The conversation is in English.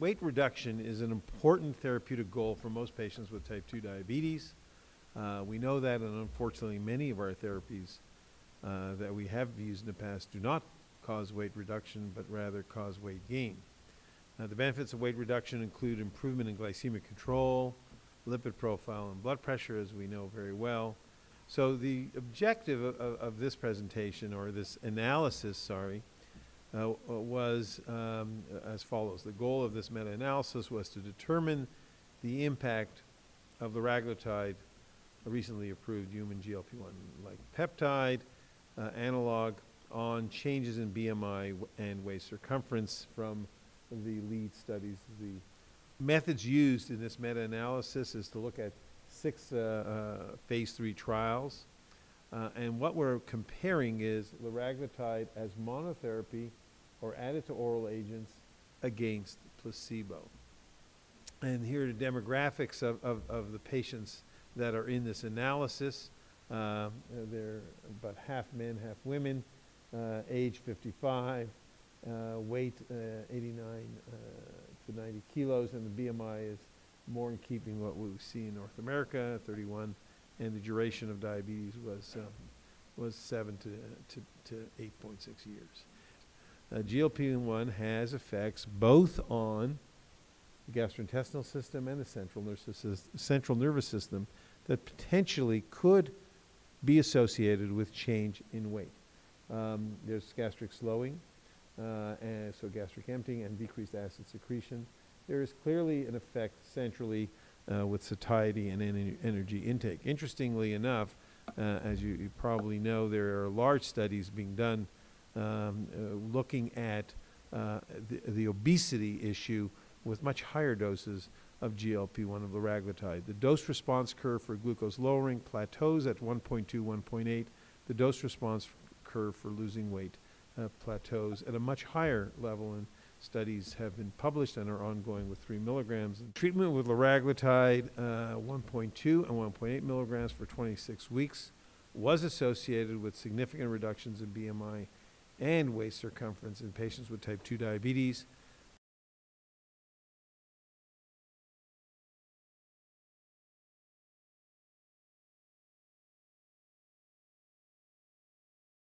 Weight reduction is an important therapeutic goal for most patients with type 2 diabetes. We know that, and unfortunately many of our therapies that we have used in the past do not cause weight reduction, but rather cause weight gain. The benefits of weight reduction include improvement in glycemic control, lipid profile, and blood pressure, as we know very well. So the objective of this presentation, or this analysis, was as follows. The goal of this meta-analysis was to determine the impact of liraglutide, a recently approved human GLP-1-like peptide analog, on changes in BMI and waist circumference from the lead studies. The methods used in this meta-analysis is to look at 6 phase 3 trials. And what we're comparing is liraglutide as monotherapy or added to oral agents against placebo. And here are the demographics of the patients that are in this analysis. They're about half men, half women, age 55, weight 89 to 90 kilos, and the BMI is more in keeping what we see in North America, 31, and the duration of diabetes was 7 to 8.6 years. GLP-1 has effects both on the gastrointestinal system and the central nervous system that potentially could be associated with change in weight. There's gastric slowing, and so gastric emptying and decreased acid secretion. There is clearly an effect centrally with satiety and energy intake. Interestingly enough, as you probably know, there are large studies being done looking at the obesity issue with much higher doses of GLP-1 of liraglutide. The dose response curve for glucose lowering plateaus at 1.2, 1.8. The dose response curve for losing weight plateaus at a much higher level, and studies have been published and are ongoing with 3 milligrams. Treatment with liraglutide 1.2 and 1.8 milligrams for 26 weeks was associated with significant reductions in BMI and waist circumference in patients with type 2 diabetes.